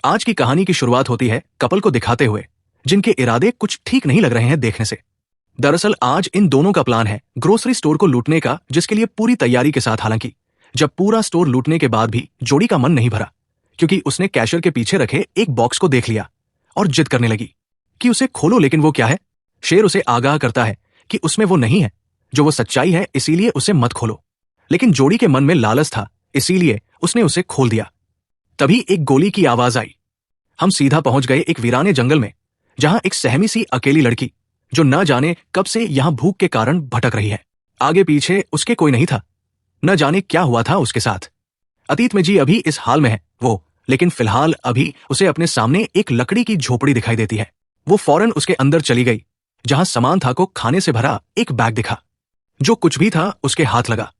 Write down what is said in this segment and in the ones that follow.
आज की कहानी की शुरुआत होती है कपल को दिखाते हुए जिनके इरादे कुछ ठीक नहीं लग रहे हैं देखने से। दरअसल आज इन दोनों का प्लान है ग्रोसरी स्टोर को लूटने का, जिसके लिए पूरी तैयारी के साथ। हालांकि जब पूरा स्टोर लूटने के बाद भी जोड़ी का मन नहीं भरा, क्योंकि उसने कैशियर के पीछे रखे एक बॉक्स को देख लिया और जिद करने लगी कि उसे खोलो। लेकिन वो क्या है? शेर उसे आगाह करता है कि उसमें वो नहीं है जो वो सच्चाई है, इसीलिए उसे मत खोलो। लेकिन जोड़ी के मन में लालच था, इसीलिए उसने उसे खोल दिया। तभी एक गोली की आवाज आई। हम सीधा पहुंच गए एक वीराने जंगल में, जहां एक सहमी सी अकेली लड़की जो न जाने कब से यहां भूख के कारण भटक रही है। आगे पीछे उसके कोई नहीं था, न जाने क्या हुआ था उसके साथ। अतीत में जी अभी इस हाल में है वो, लेकिन फिलहाल अभी उसे अपने सामने एक लकड़ी की झोपड़ी दिखाई देती है। वो फौरन उसके अंदर चली गई, जहां समांथा को खाने से भरा एक बैग दिखा। जो कुछ भी था उसके हाथ लगा,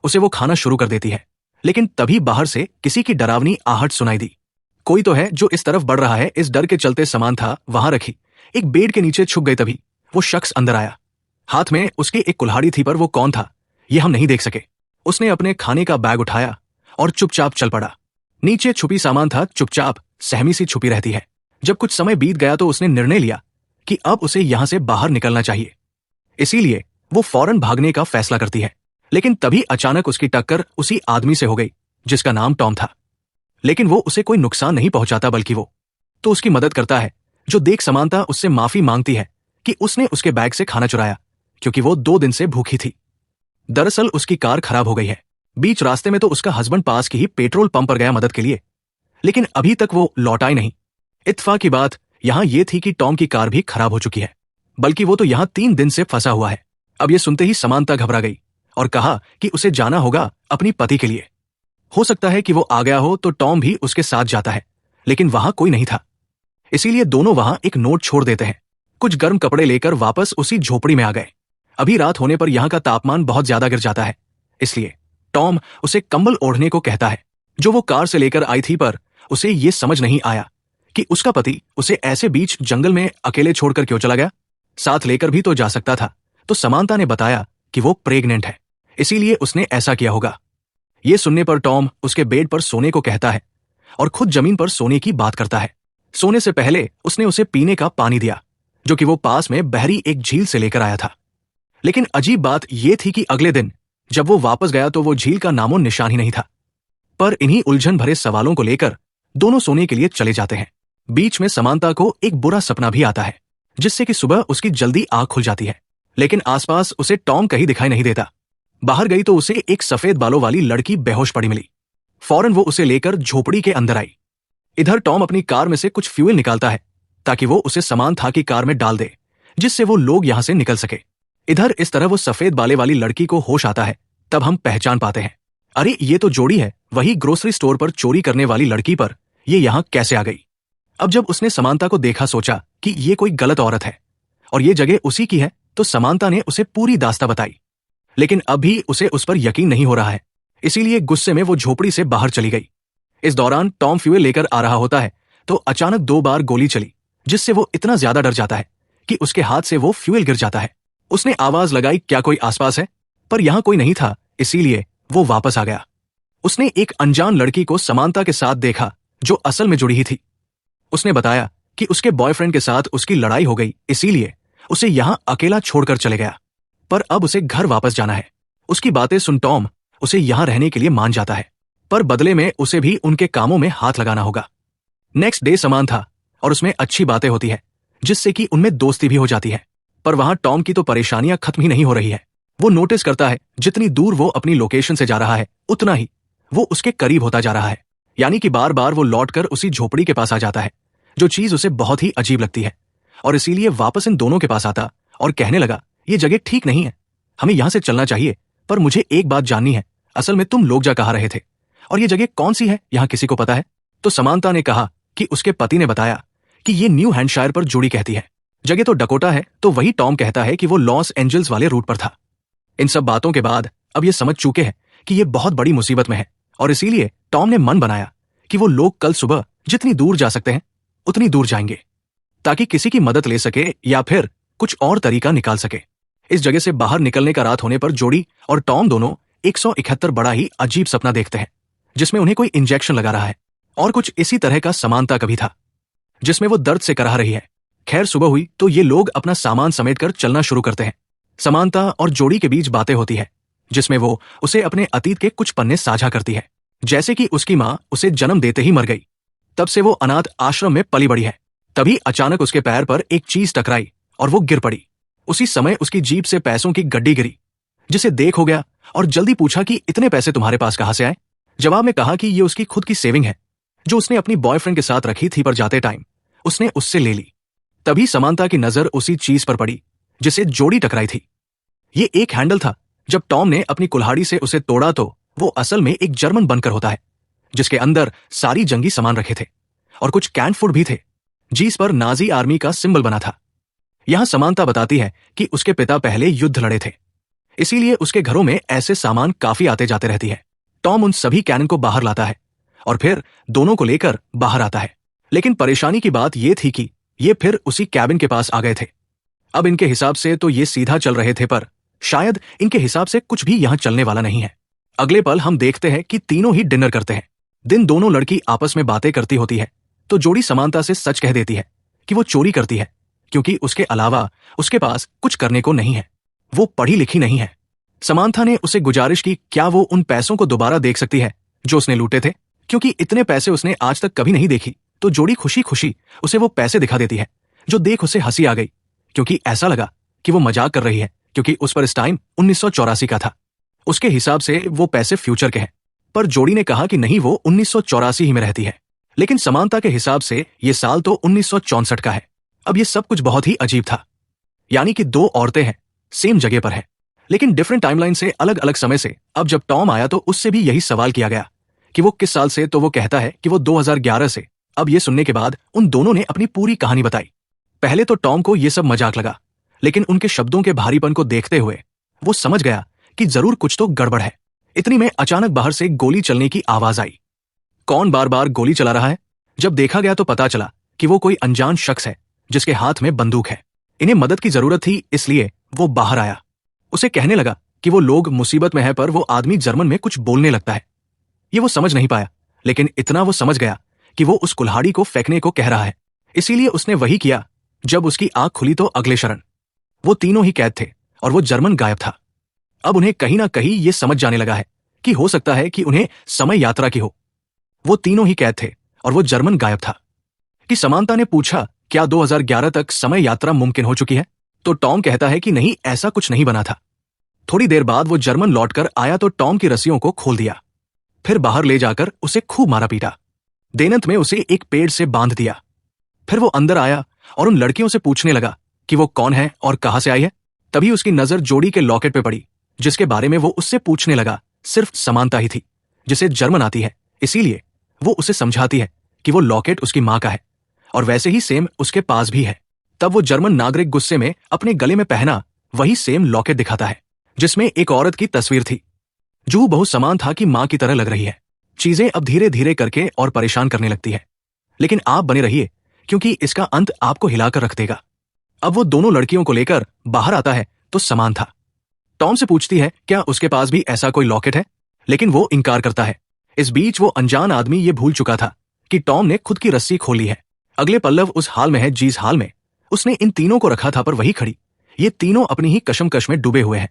उसे वो खाना शुरू कर देती है। लेकिन तभी बाहर से किसी की डरावनी आहट सुनाई दी। कोई तो है जो इस तरफ बढ़ रहा है। इस डर के चलते समांथा वहां रखी एक बेड के नीचे छुप गई। तभी वो शख्स अंदर आया। हाथ में उसके एक कुल्हाड़ी थी, पर वो कौन था ये हम नहीं देख सके। उसने अपने खाने का बैग उठाया और चुपचाप चल पड़ा। नीचे छुपी समांथा चुपचाप सहमी सी छुपी रहती है। जब कुछ समय बीत गया तो उसने निर्णय लिया कि अब उसे यहां से बाहर निकलना चाहिए। इसीलिए वो फौरन भागने का फैसला करती है। लेकिन तभी अचानक उसकी टक्कर उसी आदमी से हो गई जिसका नाम टॉम था। लेकिन वो उसे कोई नुकसान नहीं पहुंचाता, बल्कि वो तो उसकी मदद करता है। जो देख समांथा उससे माफी मांगती है कि उसने उसके बैग से खाना चुराया, क्योंकि वो 2 दिन से भूखी थी। दरअसल उसकी कार खराब हो गई है। बीच रास्ते में तो उसका हस्बैंड पास की ही पेट्रोल पंप पर गया मदद के लिए, लेकिन अभी तक वो लौटा ही नहीं। इत्तेफाक की बात यहां यह थी कि टॉम की कार भी खराब हो चुकी है, बल्कि वो तो यहां 3 दिन से फंसा हुआ है। अब ये सुनते ही समांथा घबरा गई और कहा कि उसे जाना होगा अपनी पति के लिए। हो सकता है कि वो आ गया हो तो टॉम भी उसके साथ जाता है, लेकिन वहां कोई नहीं था। इसीलिए दोनों वहां एक नोट छोड़ देते हैं। कुछ गर्म कपड़े लेकर वापस उसी झोपड़ी में आ गए। अभी रात होने पर यहां का तापमान बहुत ज्यादा गिर जाता है, इसलिए टॉम उसे कंबल ओढ़ने को कहता है, जो वो कार से लेकर आई थी। पर उसे ये समझ नहीं आया कि उसका पति उसे ऐसे बीच जंगल में अकेले छोड़कर क्यों चला गया। साथ लेकर भी तो जा सकता था। तो समांथा ने बताया कि वो प्रेग्नेंट है, इसीलिए उसने ऐसा किया होगा। ये सुनने पर टॉम उसके बेड पर सोने को कहता है और खुद जमीन पर सोने की बात करता है। सोने से पहले उसने उसे पीने का पानी दिया, जो कि वो पास में बहरी एक झील से लेकर आया था। लेकिन अजीब बात यह थी कि अगले दिन जब वो वापस गया तो वो झील का नामो निशान ही नहीं था। पर इन्हीं उलझन भरे सवालों को लेकर दोनों सोने के लिए चले जाते हैं। बीच में समांथा को एक बुरा सपना भी आता है, जिससे कि सुबह उसकी जल्दी आंख खुल जाती है। लेकिन आसपास उसे टॉम कहीं दिखाई नहीं देता। बाहर गई तो उसे एक सफेद बालों वाली लड़की बेहोश पड़ी मिली। फौरन वो उसे लेकर झोपड़ी के अंदर आई। इधर टॉम अपनी कार में से कुछ फ्यूल निकालता है ताकि वो उसे समांथा की कार में डाल दे, जिससे वो लोग यहां से निकल सके। इधर इस तरह वो सफेद बाले वाली लड़की को होश आता है। तब हम पहचान पाते हैं, अरे ये तो जोड़ी है, वही ग्रोसरी स्टोर पर चोरी करने वाली लड़की। पर ये यहां कैसे आ गई? अब जब उसने समांथा को देखा, सोचा कि ये कोई गलत औरत है और ये जगह उसी की है, तो समांथा ने उसे पूरी दास्तां बताई। लेकिन अभी उसे उस पर यकीन नहीं हो रहा है, इसीलिए गुस्से में वो झोपड़ी से बाहर चली गई। इस दौरान टॉम फ्यूल लेकर आ रहा होता है तो अचानक 2 बार गोली चली, जिससे वो इतना ज्यादा डर जाता है कि उसके हाथ से वो फ्यूल गिर जाता है। उसने आवाज लगाई, क्या कोई आसपास है? पर यहां कोई नहीं था, इसीलिए वो वापस आ गया। उसने एक अनजान लड़की को समांथा के साथ देखा, जो असल में जुड़ी ही थी। उसने बताया कि उसके बॉयफ्रेंड के साथ उसकी लड़ाई हो गई, इसीलिए उसे यहां अकेला छोड़कर चले गया। पर अब उसे घर वापस जाना है। उसकी बातें सुन टॉम उसे यहां रहने के लिए मान जाता है, पर बदले में उसे भी उनके कामों में हाथ लगाना होगा। नेक्स्ट डे समांथा और उसमें अच्छी बातें होती है, जिससे कि उनमें दोस्ती भी हो जाती है। पर वहां टॉम की तो परेशानियां खत्म ही नहीं हो रही है। वो नोटिस करता है जितनी दूर वो अपनी लोकेशन से जा रहा है, उतना ही वो उसके करीब होता जा रहा है। यानी कि बार बार वो लौटकर उसी झोपड़ी के पास आ जाता है, जो चीज उसे बहुत ही अजीब लगती है। और इसीलिए वापस इन दोनों के पास आता और कहने लगा, ये जगह ठीक नहीं है, हमें यहां से चलना चाहिए। पर मुझे एक बात जाननी है, असल में तुम लोग जा कहाँ रहे थे और ये जगह कौन सी है, यहां किसी को पता है? तो समांथा ने कहा कि उसके पति ने बताया कि ये न्यू हैम्पशायर पर जोड़ी कहती है। जगह तो डकोटा है, तो वही टॉम कहता है कि वो लॉस एंजल्स वाले रूट पर था। इन सब बातों के बाद अब ये समझ चुके हैं कि ये बहुत बड़ी मुसीबत में है, और इसीलिए टॉम ने मन बनाया कि वो लोग कल सुबह जितनी दूर जा सकते हैं उतनी दूर जाएंगे, ताकि किसी की मदद ले सके या फिर कुछ और तरीका निकाल सके। इस जगह से बाहर निकलने का रात होने पर जोड़ी और टॉम दोनों 171 बड़ा ही अजीब सपना देखते हैं, जिसमें उन्हें कोई इंजेक्शन लगा रहा है और कुछ इसी तरह का समानता का भी था, जिसमें वो दर्द से कराह रही है। खैर, सुबह हुई तो ये लोग अपना सामान समेटकर चलना शुरू करते हैं। समानता और जोड़ी के बीच बातें होती है, जिसमें वो उसे अपने अतीत के कुछ पन्ने साझा करती है, जैसे कि उसकी माँ उसे जन्म देते ही मर गई, तब से वो अनाथ आश्रम में पली बड़ी है। तभी अचानक उसके पैर पर एक चीज टकराई और वो गिर पड़ी। उसी समय उसकी जीभ से पैसों की गड्डी गिरी, जिसे देख हो गया और जल्दी पूछा कि इतने पैसे तुम्हारे पास कहां से आए। जवाब में कहा कि ये उसकी खुद की सेविंग है, जो उसने अपनी बॉयफ्रेंड के साथ रखी थी, पर जाते टाइम उसने उससे ले ली। तभी समानता की नजर उसी चीज पर पड़ी जिसे जोड़ी टकराई थी। ये एक हैंडल था। जब टॉम ने अपनी कुल्हाड़ी से उसे तोड़ा तो वो असल में एक जर्मन बनकर होता है, जिसके अंदर सारी जंगी सामान रखे थे और कुछ कैन फूड भी थे, जिस पर नाजी आर्मी का सिंबल बना था। यहां समानता बताती है कि उसके पिता पहले युद्ध लड़े थे, इसीलिए उसके घरों में ऐसे सामान काफी आते जाते रहती है। टॉम उन सभी कैनन को बाहर लाता है और फिर दोनों को लेकर बाहर आता है। लेकिन परेशानी की बात यह थी कि ये फिर उसी कैबिन के पास आ गए थे। अब इनके हिसाब से तो ये सीधा चल रहे थे, पर शायद इनके हिसाब से कुछ भी यहां चलने वाला नहीं है। अगले पल हम देखते हैं कि तीनों ही डिनर करते हैं। दिन दोनों लड़की आपस में बातें करती होती है तो जोड़ी समानता से सच कह देती है कि वो चोरी करती है, क्योंकि उसके अलावा उसके पास कुछ करने को नहीं है। वो पढ़ी लिखी नहीं है। समानता ने उसे गुजारिश की क्या वो उन पैसों को दोबारा देख सकती है जो उसने लूटे थे, क्योंकि इतने पैसे उसने आज तक कभी नहीं देखी। तो जोड़ी खुशी खुशी उसे वो पैसे दिखा देती है, जो देख उसे हंसी आ गई, क्योंकि ऐसा लगा कि वो मजाक कर रही है, क्योंकि उस पर इस टाइम 1984 का था। उसके हिसाब से वो पैसे फ्यूचर के हैं, पर जोड़ी ने कहा कि नहीं, वो 1984 ही में रहती है। लेकिन समानता के हिसाब से ये साल तो 1964 का है। अब ये सब कुछ बहुत ही अजीब था, यानी कि दो औरतें हैं, सेम जगह पर है, लेकिन डिफरेंट टाइमलाइन से, अलग अलग समय से। अब जब टॉम आया तो उससे भी यही सवाल किया गया कि वो किस साल से, तो वो कहता है कि वो 2011 से। अब ये सुनने के बाद उन दोनों ने अपनी पूरी कहानी बताई। पहले तो टॉम को ये सब मजाक लगा, लेकिन उनके शब्दों के भारीपन को देखते हुए वो समझ गया कि जरूर कुछ तो गड़बड़ है। इतनी में अचानक बाहर से गोली चलने की आवाज आई। कौन बार बार गोली चला रहा है? जब देखा गया तो पता चला कि वो कोई अनजान शख्स है जिसके हाथ में बंदूक है। इन्हें मदद की जरूरत थी, इसलिए वो बाहर आया। उसे कहने लगा कि वो लोग मुसीबत में है, पर वो आदमी जर्मन में कुछ बोलने लगता है। ये वो समझ नहीं पाया, लेकिन इतना वो समझ गया कि वो उस कुल्हाड़ी को फेंकने को कह रहा है। इसीलिए उसने वही किया। जब उसकी आंख खुली तो अगले क्षण वो तीनों ही कैद थे और वो जर्मन गायब था। अब उन्हें कहीं ना कहीं ये समझ जाने लगा है कि हो सकता है कि उन्हें समय यात्रा की हो। वो तीनों ही कैद थे और वो जर्मन गायब था। कि समानता ने पूछा, क्या 2011 तक समय यात्रा मुमकिन हो चुकी है? तो टॉम कहता है कि नहीं, ऐसा कुछ नहीं बना था। थोड़ी देर बाद वो जर्मन लौटकर आया तो टॉम की रस्सियों को खोल दिया, फिर बाहर ले जाकर उसे खूब मारा पीटा। देनंत में उसे एक पेड़ से बांध दिया। फिर वो अंदर आया और उन लड़कियों से पूछने लगा कि वो कौन है और कहां से आई है। तभी उसकी नजर जोड़ी के लॉकेट पे पड़ी, जिसके बारे में वो उससे पूछने लगा। सिर्फ समानता ही थी जिसे जर्मन आती है, इसीलिए वो उसे समझाती है कि वो लॉकेट उसकी मां का है और वैसे ही सेम उसके पास भी है। तब वो जर्मन नागरिक गुस्से में अपने गले में पहना वही सेम लॉकेट दिखाता है, जिसमें एक औरत की तस्वीर थी जो बहुत समान था कि मां की तरह लग रही है। चीजें अब धीरे धीरे करके और परेशान करने लगती है, लेकिन आप बने रहिए क्योंकि इसका अंत आपको हिलाकर रख देगा। अब वो दोनों लड़कियों को लेकर बाहर आता है तो समानता टॉम से पूछती है क्या उसके पास भी ऐसा कोई लॉकेट है, लेकिन वो इनकार करता है। इस बीच वो अनजान आदमी ये भूल चुका था कि टॉम ने खुद की रस्सी खोली है। अगले पल्लव उस हाल में है जिस हाल में उसने इन तीनों को रखा था, पर वही खड़ी। ये तीनों अपनी ही कशमकश में डूबे हुए हैं,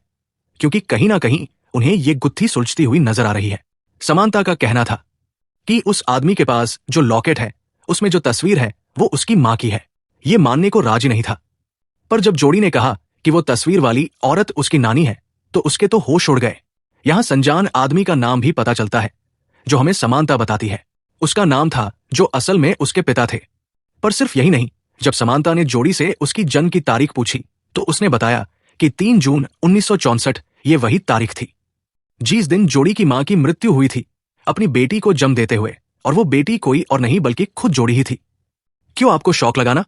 क्योंकि कहीं ना कहीं उन्हें ये गुत्थी सुलझती हुई नजर आ रही है। समानता का कहना था कि उस आदमी के पास जो लॉकेट है, उसमें जो तस्वीर है, वो उसकी मां की है। ये मानने को राजी नहीं था, पर जब जोड़ी ने कहा कि वो तस्वीर वाली औरत उसकी नानी है, तो उसके तो होश उड़ गए। यहां संजान आदमी का नाम भी पता चलता है, जो हमें समानता बताती है। उसका नाम था जो असल में उसके पिता थे। पर सिर्फ यही नहीं, जब समानता ने जोड़ी से उसकी जन्म की तारीख पूछी तो उसने बताया कि 3 जून 1964 ये वही तारीख थी जिस दिन जोड़ी की मां की मृत्यु हुई थी अपनी बेटी को जन्म देते हुए, और वो बेटी कोई और नहीं बल्कि खुद जोड़ी ही थी। क्यों आपको शौक लगाना?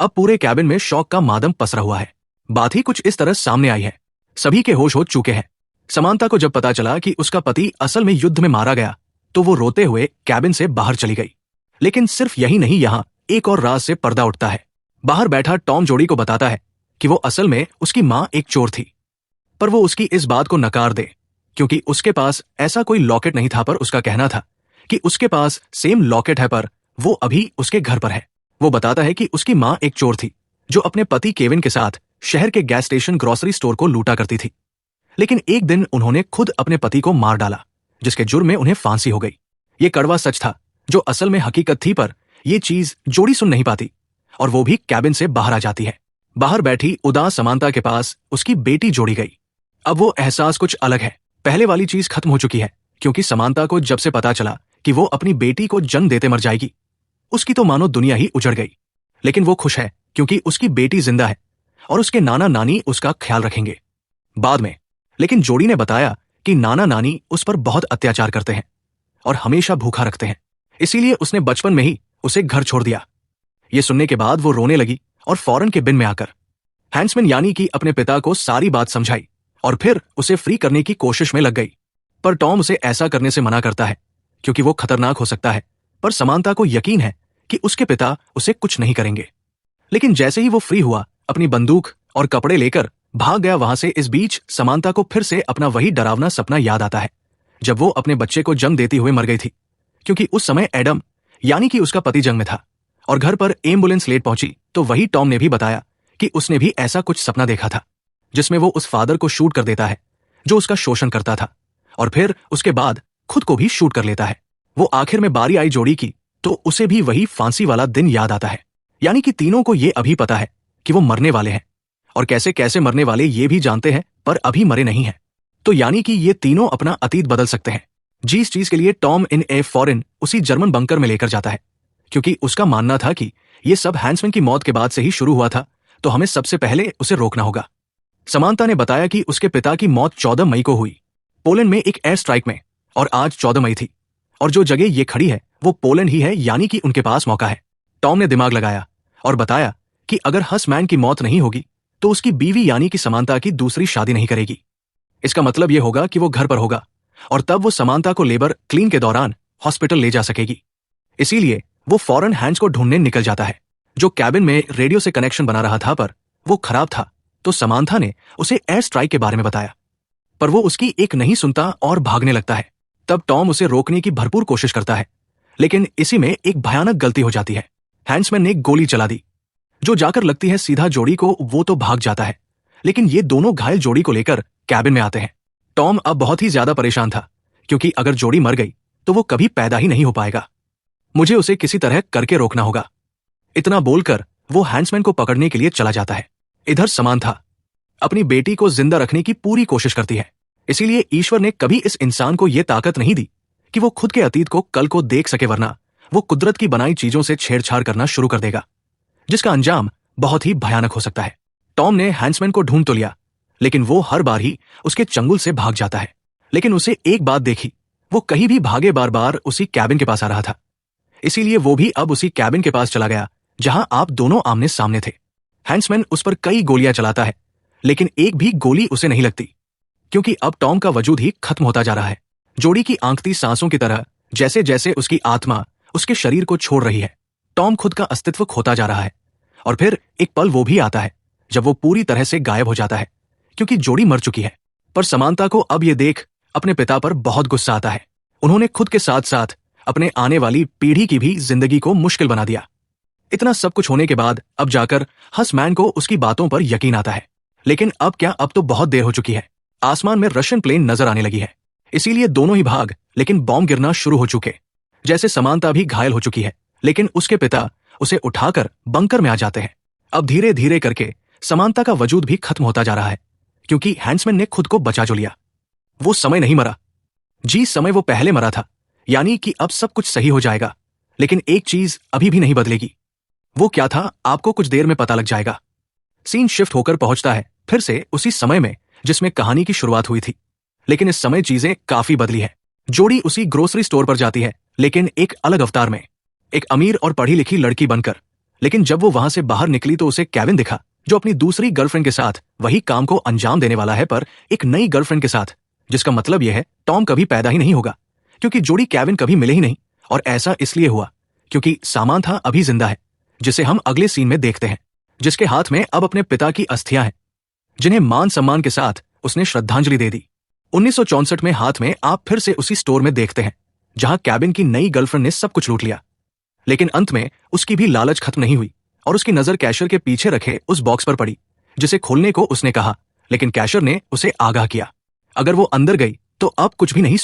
अब पूरे कैबिन में शौक का मादम पसरा हुआ है। बात ही कुछ इस तरह सामने आई है। सभी के होश हो चुके हैं। समानता को जब पता चला कि उसका पति असल में युद्ध में मारा गया तो वो रोते हुए कैबिन से बाहर चली गई। लेकिन सिर्फ यही नहीं, यहां एक और राज से पर्दा उठता है। बाहर बैठा टॉम जोड़ी को बताता है कि वो असल में उसकी मां एक चोर थी, पर वो उसकी इस बात को नकार दे क्योंकि उसके पास ऐसा कोई लॉकेट नहीं था। पर उसका कहना था कि उसके पास सेम लॉकेट है, पर वो अभी उसके घर पर है। वो बताता है कि उसकी माँ एक चोर थी जो अपने पति केविन के साथ शहर के गैस स्टेशन ग्रोसरी स्टोर को लूटा करती थी। लेकिन एक दिन उन्होंने खुद अपने पति को मार डाला, जिसके जुर्म में उन्हें फांसी हो गई। ये कड़वा सच था जो असल में हकीकत थी, पर यह चीज जोड़ी सुन नहीं पाती और वो भी कैबिन से बाहर आ जाती है। बाहर बैठी उदास समांता के पास उसकी बेटी जोड़ी गई। अब वो एहसास कुछ अलग है। पहले वाली चीज खत्म हो चुकी है, क्योंकि समांता को जब से पता चला कि वो अपनी बेटी को जन्म देते मर जाएगी, उसकी तो मानो दुनिया ही उजड़ गई। लेकिन वो खुश है क्योंकि उसकी बेटी जिंदा है और उसके नाना नानी उसका ख्याल रखेंगे बाद में। लेकिन जोड़ी ने बताया कि नाना नानी उस पर बहुत अत्याचार करते हैं और हमेशा भूखा रखते हैं, इसीलिए उसने बचपन में ही उसे घर छोड़ दिया। ये सुनने के बाद वो रोने लगी और फौरन के बिन में आकर हैंसमैन यानी कि अपने पिता को सारी बात समझाई और फिर उसे फ्री करने की कोशिश में लग गई। पर टॉम उसे ऐसा करने से मना करता है क्योंकि वो खतरनाक हो सकता है, पर समांता को यकीन है कि उसके पिता उसे कुछ नहीं करेंगे। लेकिन जैसे ही वो फ्री हुआ, अपनी बंदूक और कपड़े लेकर भाग गया वहां से। इस बीच समांता को फिर से अपना वही डरावना सपना याद आता है जब वो अपने बच्चे को जन्म देती हुए मर गई थी, क्योंकि उस समय एडम यानी कि उसका पति जंग में था और घर पर एम्बुलेंस लेट पहुंची तो वही टॉम ने भी बताया कि उसने भी ऐसा कुछ सपना देखा था जिसमें वो उस फादर को शूट कर देता है जो उसका शोषण करता था और फिर उसके बाद खुद को भी शूट कर लेता है। वो आखिर में बारी आई जोड़ी की तो उसे भी वही फांसी वाला दिन याद आता है। यानी कि तीनों को ये अभी पता है कि वो मरने वाले हैं और कैसे कैसे मरने वाले ये भी जानते हैं, पर अभी मरे नहीं हैं। तो यानी कि ये तीनों अपना अतीत बदल सकते हैं। जिस चीज के लिए टॉम इन ए फॉरेन उसी जर्मन बंकर में लेकर जाता है, क्योंकि उसका मानना था कि ये सब हैंसमैन की मौत के बाद से ही शुरू हुआ था, तो हमें सबसे पहले उसे रोकना होगा। समांता ने बताया कि उसके पिता की मौत 14 मई को हुई पोलैंड में एक एयर स्ट्राइक में, और आज 14 मई थी और जो जगह ये खड़ी है वो पोलैंड ही है, यानी कि उनके पास मौका है। टॉम ने दिमाग लगाया और बताया कि अगर हसमैन की मौत नहीं होगी तो उसकी बीवी यानी कि समांता की दूसरी शादी नहीं करेगी। इसका मतलब यह होगा कि वो घर पर होगा और तब वो समांता को लेबर क्लीन के दौरान हॉस्पिटल ले जा सकेगी। इसीलिए वो फौरन हैंस को ढूंढने निकल जाता है जो कैबिन में रेडियो से कनेक्शन बना रहा था, पर वो खराब था। तो समांथा ने उसे एयर स्ट्राइक के बारे में बताया, पर वो उसकी एक नहीं सुनता और भागने लगता है। तब टॉम उसे रोकने की भरपूर कोशिश करता है, लेकिन इसी में एक भयानक गलती हो जाती है। हैंसमैन ने गोली चला दी जो जाकर लगती है सीधा जोड़ी को। वो तो भाग जाता है, लेकिन ये दोनों घायल जोड़ी को लेकर कैबिन में आते हैं। टॉम अब बहुत ही ज्यादा परेशान था, क्योंकि अगर जोड़ी मर गई तो वो कभी पैदा ही नहीं हो पाएगा। मुझे उसे किसी तरह करके रोकना होगा। इतना बोलकर वो हैंसमैन को पकड़ने के लिए चला जाता है। इधर समांथा अपनी बेटी को जिंदा रखने की पूरी कोशिश करती है, इसीलिए ईश्वर ने कभी इस इंसान को यह ताकत नहीं दी कि वो खुद के अतीत को कल को देख सके, वरना वो कुदरत की बनाई चीजों से छेड़छाड़ करना शुरू कर देगा, जिसका अंजाम बहुत ही भयानक हो सकता है। टॉम ने हैंसमैन को ढूंढ तो लिया, लेकिन वो हर बार ही उसके चंगुल से भाग जाता है। लेकिन उसे एक बात देखी, वो कहीं भी भागे बार बार उसी कैबिन के पास आ रहा था। इसीलिए वो भी अब उसी कैबिन के पास चला गया जहां आप दोनों आमने सामने थे। हैंसमैन उस पर कई गोलियां चलाता है, लेकिन एक भी गोली उसे नहीं लगती, क्योंकि अब टॉम का वजूद ही खत्म होता जा रहा है। जोड़ी की आंखती सांसों की तरह जैसे जैसे उसकी आत्मा उसके शरीर को छोड़ रही है, टॉम खुद का अस्तित्व खोता जा रहा है। और फिर एक पल वो भी आता है जब वो पूरी तरह से गायब हो जाता है, क्योंकि जोड़ी मर चुकी है। पर समांता को अब ये देख अपने पिता पर बहुत गुस्सा आता है। उन्होंने खुद के साथ साथ अपने आने वाली पीढ़ी की भी जिंदगी को मुश्किल बना दिया। इतना सब कुछ होने के बाद अब जाकर हसमैन को उसकी बातों पर यकीन आता है। लेकिन अब क्या, अब तो बहुत देर हो चुकी है। आसमान में रशियन प्लेन नजर आने लगी है, इसीलिए दोनों ही भाग, लेकिन बॉम्ब गिरना शुरू हो चुके। जैसे समांता भी घायल हो चुकी है, लेकिन उसके पिता उसे उठाकर बंकर में आ जाते हैं। अब धीरे धीरे करके समांता का वजूद भी खत्म होता जा रहा है, क्योंकि हैंसमैन ने खुद को बचा जो लिया। वो समय नहीं मरा, जिस समय वो पहले मरा था, यानी कि अब सब कुछ सही हो जाएगा। लेकिन एक चीज अभी भी नहीं बदलेगी। वो क्या था, आपको कुछ देर में पता लग जाएगा। सीन शिफ्ट होकर पहुंचता है फिर से उसी समय में जिसमें कहानी की शुरुआत हुई थी, लेकिन इस समय चीजें काफी बदली है। जोड़ी उसी ग्रोसरी स्टोर पर जाती है, लेकिन एक अलग अवतार में, एक अमीर और पढ़ी लिखी लड़की बनकर। लेकिन जब वो वहां से बाहर निकली तो उसे केविन दिखा, जो अपनी दूसरी गर्लफ्रेंड के साथ वही काम को अंजाम देने वाला है, पर एक नई गर्लफ्रेंड के साथ, जिसका मतलब यह है टॉम कभी पैदा ही नहीं होगा, क्योंकि जोड़ी केविन कभी मिले ही नहीं। और ऐसा इसलिए हुआ क्योंकि समांथा अभी जिंदा है, जिसे हम अगले सीन में देखते हैं, जिसके हाथ में अब अपने पिता की अस्थियां हैं, जिन्हें मान सम्मान के साथ उसने श्रद्धांजलि दे दी। 1964 में हाथ में आप फिर से उसी स्टोर में देखते हैं जहां कैबिन की नई गर्लफ्रेंड ने सब कुछ लूट लिया। लेकिन अंत में उसकी भी लालच खत्म नहीं हुई और उसकी नजर कैशियर के पीछे रखे उस बॉक्स पर पड़ी, जिसे खोलने को उसने कहा, लेकिन कैशियर ने उसे आगाह किया, अगर वो अंदर गई तो अब कुछ भी नहीं